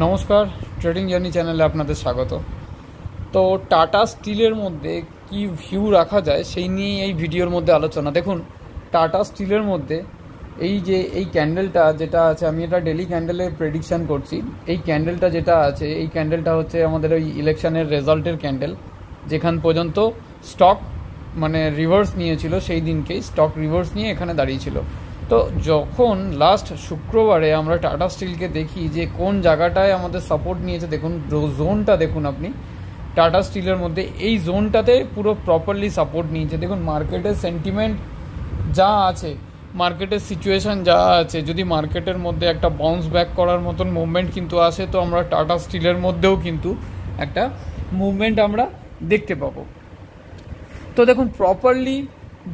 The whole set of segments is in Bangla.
নমস্কার, ট্রেডিং জার্নি চ্যানেলে আপনাদের স্বাগত। তো টাটা স্টিলের মধ্যে কি ভিউ রাখা যায় সেই নিয়ে এই ভিডিওর মধ্যে আলোচনা। দেখুন, টাটা স্টিলের মধ্যে এই ক্যান্ডেলটা যেটা আছে, আমি এটা ডেলি ক্যান্ডেলে প্রেডিকশান করছি। এই ক্যান্ডেলটা যেটা আছে, এই ক্যান্ডেলটা হচ্ছে আমাদের ওই ইলেকশনের রেজাল্টের ক্যান্ডেল, যেখান পর্যন্ত স্টক রিভার্স নিয়েছিল, সেই দিনকেই স্টক রিভার্স নিয়ে এখানে দাঁড়িয়েছিল। তো যখন লাস্ট শুক্রবারে আমরা টাটা স্টিলকে দেখি যে কোন জায়গাটায় আমাদের সাপোর্ট নিয়েছে, দেখুন জোনটা দেখুন আপনি টাটা স্টিলের মধ্যে, এই জোনটাতে পুরো প্রপারলি সাপোর্ট নিয়েছে। দেখুন মার্কেটের সেন্টিমেন্ট যা আছে, মার্কেটের সিচুয়েশান যা আছে, যদি মার্কেটের মধ্যে একটা বাউন্স ব্যাক করার মতন মুভমেন্ট কিন্তু আসে, তো আমরা টাটা স্টিলের মধ্যেও কিন্তু একটা মুভমেন্ট আমরা দেখতে পাবো। তো দেখুন প্রপারলি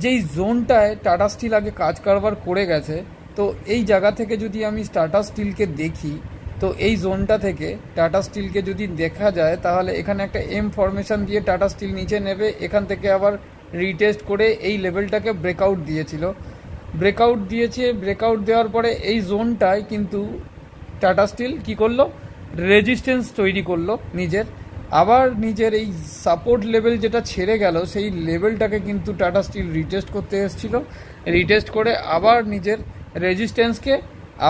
যেই জোনটায় টাটা স্টিল আগে কাজ কারবার করে গেছে, তো এই জায়গা থেকে যদি আমি টাটা স্টিলকে দেখি, তো এই জোনটা থেকে টাটা স্টিলকে যদি দেখা যায়, তাহলে এখানে একটা এম ফরমেশন দিয়ে টাটা স্টিল নিচে নেবে, এখান থেকে আবার রিটেস্ট করে এই লেভেলটাকে ব্রেকআউট দিয়েছিল, ব্রেকআউট দেওয়ার পরে এই জোনটায় কিন্তু টাটা স্টিল কী করলো, রেজিস্ট্যান্স তৈরি করলো নিজের এই সাপোর্ট লেভেল যেটা ছেড়ে গেল, সেই লেভেলটাকে কিন্তু টাটা স্টিল রিটেস্ট করতে এসেছিল, রিটেস্ট করে আবার নিজের রেজিস্ট্যান্সকে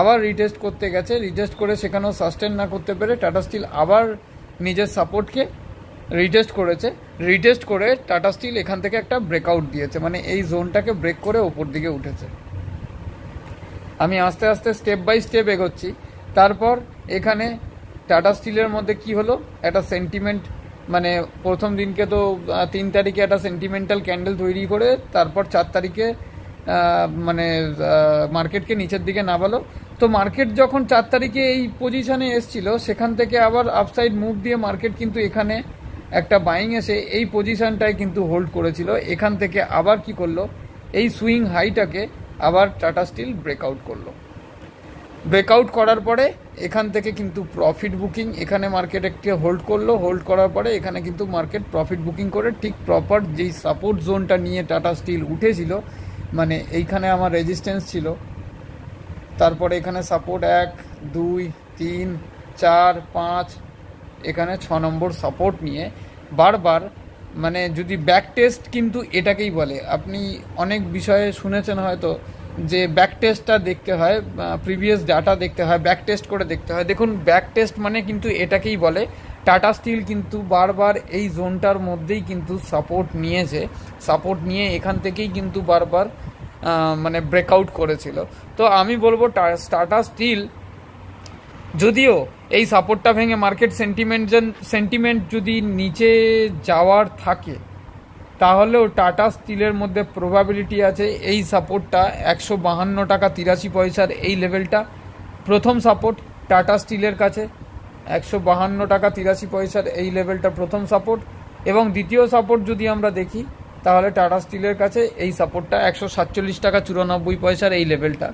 আবার রিটেস্ট করতে গেছে, রিটেস্ট করে সেখানেও সাস্টেন না করতে পেরে টাটা স্টিল আবার নিজের সাপোর্টকে রিটেস্ট করে টাটা স্টিল এখান থেকে একটা ব্রেকআউট দিয়েছে, এই জোনটাকে ব্রেক করে ওপর দিকে উঠেছে। আমি আস্তে আস্তে স্টেপ বাই স্টেপ এগোচ্ছি। তারপর এখানে টাটা স্টিলের মধ্যে কি হলো, একটা সেন্টিমেন্ট, প্রথম দিনকে তো 3 তারিখে একটা সেন্টিমেন্টাল ক্যান্ডেল তৈরি করে, তারপর 4 তারিখে মার্কেটকে নিচের দিকে নামালো। তো মার্কেট যখন 4 তারিখে এই পজিশনে এসছিল, সেখান থেকে আবার আপসাইড মুভ দিয়ে মার্কেট কিন্তু এখানে একটা বাইং এসে এই পজিশনটায় কিন্তু হোল্ড করেছিল। এখান থেকে আবার কি করলো, এই সুইং হাইটাকে আবার টাটা স্টিল ব্রেকআউট করলো। ব্রেকআউট করার পরে এখান থেকে কিন্তু প্রফিট বুকিং, এখানে মার্কেট একটি হোল্ড করার পরে এখানে কিন্তু মার্কেট প্রফিট বুকিং করে ঠিক প্রপার যেই সাপোর্ট জোনটা নিয়ে টাটা স্টিল উঠেছিল, এইখানে আমার রেজিস্ট্যান্স ছিল, তারপরে এখানে সাপোর্ট 1 2 3 4 5, এখানে 6 নম্বর সাপোর্ট নিয়ে বারবার যদি ব্যাক টেস্ট, কিন্তু এটাকেই বলে, আপনি অনেক বিষয়ে শুনেছেন হয়তো যে ব্যাক টেস্টটা দেখতে হয়, প্রিভিয়াস ডাটা দেখতে হয়, ব্যাক টেস্ট করে দেখতে হয়। দেখুন ব্যাক টেস্ট কিন্তু এটাকেই বলে। টাটা স্টিল কিন্তু বারবার এই জোনটার মধ্যেই কিন্তু সাপোর্ট নিয়ে এখান থেকেই কিন্তু বারবার ব্রেকআউট করেছিল। তো আমি বলবো টাটা স্টিল যদিও এই সাপোর্টটা ভেঙে মার্কেট সেন্টিমেন্ট যদি নিচে যাওয়ার থাকে, তাহলেও টাটা স্টিলের মধ্যে প্রবাবিলিটি আছে এই সাপোর্টটা 152 টাকা 83 পয়সার এই লেভেলটা প্রথম সাপোর্ট টাটা স্টিলের কাছে, 152 টাকা 83 পয়সার এই লেভেলটা প্রথম সাপোর্ট। এবং দ্বিতীয় সাপোর্ট যদি আমরা দেখি, তাহলে টাটা স্টিলের কাছে এই সাপোর্টটা 147 টাকা 94 পয়সার এই লেভেলটা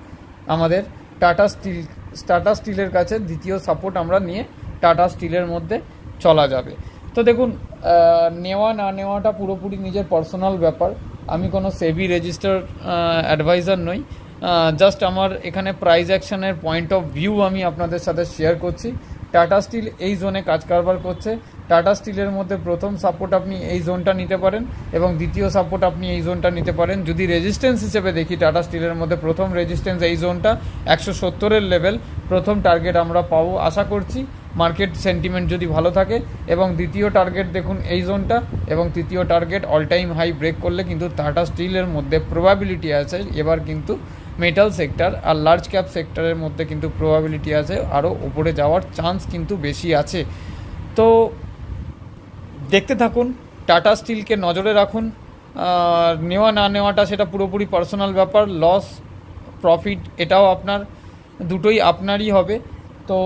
আমাদের টাটা স্টিলের কাছে দ্বিতীয় সাপোর্ট আমরা নিয়ে টাটা স্টিলের মধ্যে চলা যাবে। তো দেখুন, নেওয়া না নেওয়াটা পুরোপুরি নিজের পার্সোনাল ব্যাপার, আমি কোনো সেবি রেজিস্টার অ্যাডভাইজার নই, জাস্ট আমার এখানে প্রাইস অ্যাকশনের পয়েন্ট অফ ভিউ আমি আপনাদের সাথে শেয়ার করছি। টাটা স্টিল এই জোনে কাজ কারবার করছে, টাটা স্টিলের মধ্যে প্রথম সাপোর্ট আপনি এই জোনটা নিতে পারেন এবং দ্বিতীয় সাপোর্ট আপনি এই জোনটা নিতে পারেন। যদি রেজিস্ট্যান্স হিসেবে দেখি, টাটা স্টিলের মধ্যে প্রথম রেজিস্ট্যান্স এই জোনটা 170-এর লেভেল, প্রথম টার্গেট আমরা পাবো আশা করছি, মার্কেট সেন্টিমেন্ট যদি ভালো থাকে। এবং দ্বিতীয় টার্গেট দেখুন এই জোনটা, এবং তৃতীয় target all time high break করলে কিন্তু টাটা স্টিলের মধ্যে প্রবাবিলিটি আছে এবার কিন্তু মেটাল সেক্টর আর লার্জ ক্যাপ সেক্টরের মধ্যে কিন্তু প্রবাবিলিটি আছে আরও উপরে যাওয়ার চান্স কিন্তু বেশি আছে। তো দেখতে থাকুন, টাটা স্টিলকে নজরে রাখুন, নেওয়া না নেওয়াটা সেটা পুরোপুরি পার্সোনাল ব্যাপার, লস প্রফিট এটাও দুটোই আপনারই হবে। তো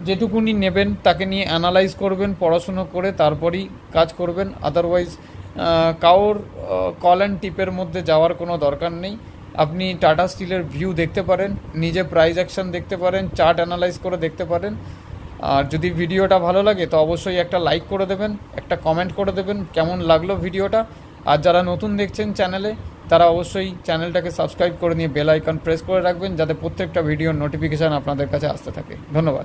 যেটুকুনি নেবেন তাকে নিয়ে অ্যানালাইজ করবেন, পড়াশুনো করে তারপরেই কাজ করবেন, আদারওয়াইজ কারোর কল অ্যান্ড টিপের মধ্যে যাওয়ার কোনো দরকার নেই। আপনি টাটা স্টিলের ভিউ দেখতে পারেন, নিজে প্রাইস অ্যাকশন দেখতে পারেন, চার্ট অ্যানালাইজ করে দেখতে পারেন। আর যদি ভিডিওটা ভালো লাগে তো অবশ্যই একটা লাইক করে দেবেন, একটা কমেন্ট করে দেবেন কেমন লাগলো ভিডিওটা। আর যারা নতুন দেখছেন চ্যানেলে, তারা অবশ্যই চ্যানেলটাকে সাবস্ক্রাইব করে নিয়ে বেল আইকন প্রেস করে রাখবেন, যাতে প্রত্যেকটা ভিডিওর নোটিফিকেশান আপনাদের কাছে আসতে থাকে। ধন্যবাদ।